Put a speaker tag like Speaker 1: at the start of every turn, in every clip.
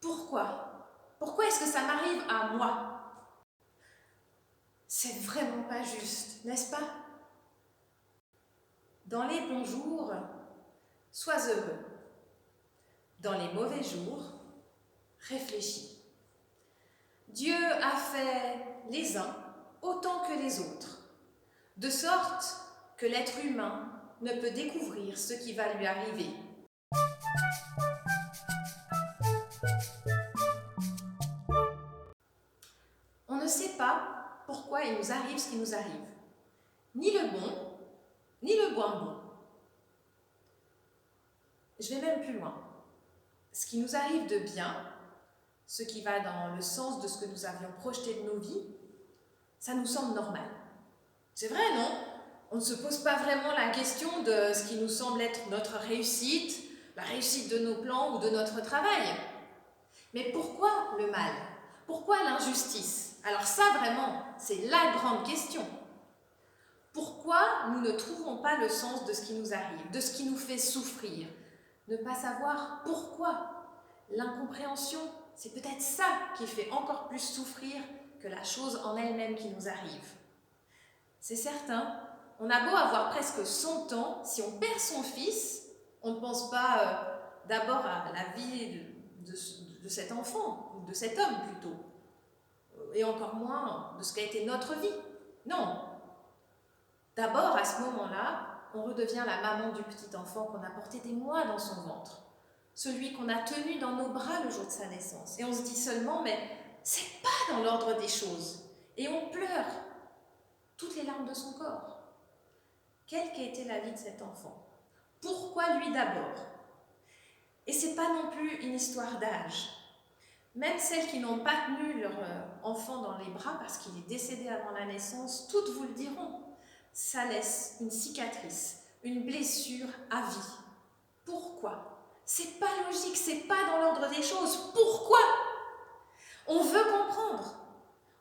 Speaker 1: Pourquoi? Pourquoi est-ce que ça m'arrive à moi? C'est vraiment pas juste, n'est-ce pas? Dans les bons jours, sois heureux. Dans les mauvais jours, réfléchis. Dieu a fait les uns autant que les autres, de sorte que l'être humain ne peut découvrir ce qui va lui arriver. On ne sait pas pourquoi il nous arrive ce qui nous arrive, ni le bon, ni le moins bon. Je vais même plus loin. Ce qui nous arrive de bien, ce qui va dans le sens de ce que nous avions projeté de nos vies, ça nous semble normal. C'est vrai, non? On ne se pose pas vraiment la question de ce qui nous semble être notre réussite, la réussite de nos plans ou de notre travail. Mais pourquoi le mal? Pourquoi l'injustice? Alors ça, vraiment, c'est la grande question. Pourquoi nous ne trouvons pas le sens de ce qui nous arrive, de ce qui nous fait souffrir? Ne pas savoir pourquoi? L'incompréhension, c'est peut-être ça qui fait encore plus souffrir que la chose en elle-même qui nous arrive. C'est certain, on a beau avoir presque 100 ans, si on perd son fils, on ne pense pas d'abord à la vie de cet enfant, ou de cet homme plutôt, et encore moins de ce qu'a été notre vie. Non. D'abord, à ce moment-là, on redevient la maman du petit enfant qu'on a porté des mois dans son ventre, celui qu'on a tenu dans nos bras le jour de sa naissance. Et on se dit seulement, mais c'est pas dans l'ordre des choses. Et on pleure toutes les larmes de son corps. Quelle qu'a été la vie de cet enfant? Pourquoi lui d'abord? Et c'est pas non plus une histoire d'âge. Même celles qui n'ont pas tenu leur enfant dans les bras parce qu'il est décédé avant la naissance, toutes vous le diront. Ça laisse une cicatrice, une blessure à vie. Pourquoi? C'est pas logique, c'est pas dans l'ordre des choses. Pourquoi? On veut comprendre,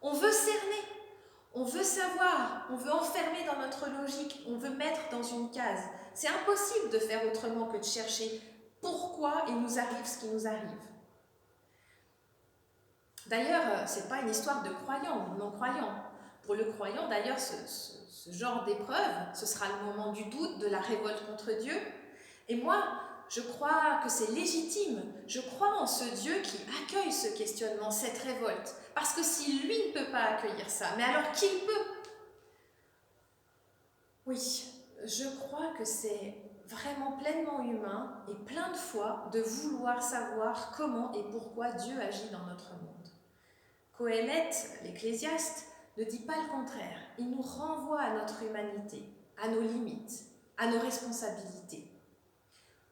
Speaker 1: on veut cerner, on veut savoir, on veut enfermer dans notre logique, on veut mettre dans une case. C'est impossible de faire autrement que de chercher pourquoi il nous arrive ce qui nous arrive. D'ailleurs, ce n'est pas une histoire de croyants ou de non-croyants. Pour le croyant, d'ailleurs, ce genre d'épreuve, ce sera le moment du doute, de la révolte contre Dieu. Et moi, je crois que c'est légitime. Je crois en ce Dieu qui accueille ce questionnement, cette révolte. Parce que si lui ne peut pas accueillir ça, mais alors qui peut? Oui, je crois que c'est vraiment pleinement humain et plein de fois de vouloir savoir comment et pourquoi Dieu agit dans notre monde. Qoélette, l'Ecclésiaste, ne dit pas le contraire. Il nous renvoie à notre humanité, à nos limites, à nos responsabilités.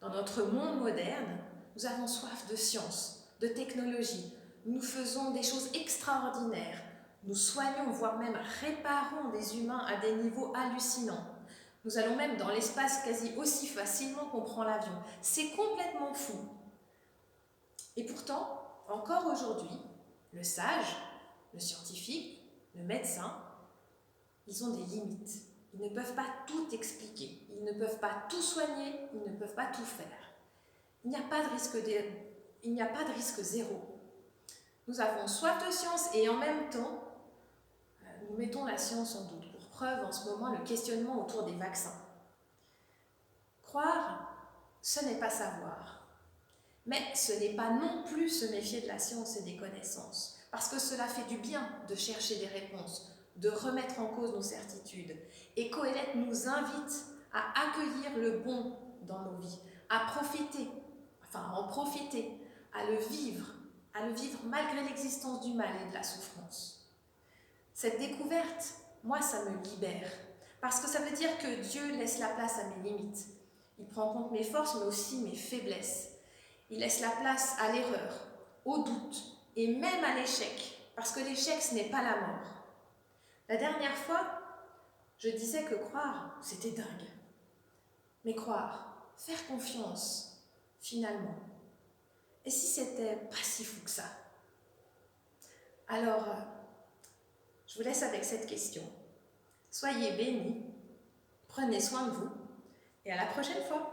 Speaker 1: Dans notre monde moderne, nous avons soif de science, de technologie. Nous faisons des choses extraordinaires. Nous soignons, voire même réparons des humains à des niveaux hallucinants. Nous allons même dans l'espace quasi aussi facilement qu'on prend l'avion. C'est complètement fou. Et pourtant, encore aujourd'hui, le sage, le scientifique, le médecin, ils ont des limites. Ils ne peuvent pas tout expliquer. Ils ne peuvent pas tout soigner. Ils ne peuvent pas tout faire. Il n'y a pas de risque zéro. Nous avons soif de science et en même temps, nous mettons la science en doute. Pour preuve, en ce moment, le questionnement autour des vaccins. Croire, ce n'est pas savoir. Mais ce n'est pas non plus se méfier de la science et des connaissances, parce que cela fait du bien de chercher des réponses, de remettre en cause nos certitudes. Et Qoélette nous invite à accueillir le bon dans nos vies, à en profiter, à le vivre malgré l'existence du mal et de la souffrance. Cette découverte, moi, ça me libère, parce que ça veut dire que Dieu laisse la place à mes limites. Il prend en compte mes forces, mais aussi mes faiblesses. Il laisse la place à l'erreur, au doute et même à l'échec, parce que l'échec, ce n'est pas la mort. La dernière fois, je disais que croire, c'était dingue. Mais croire, faire confiance, finalement. Et si c'était pas si fou que ça? Alors, je vous laisse avec cette question. Soyez bénis, prenez soin de vous, et à la prochaine fois.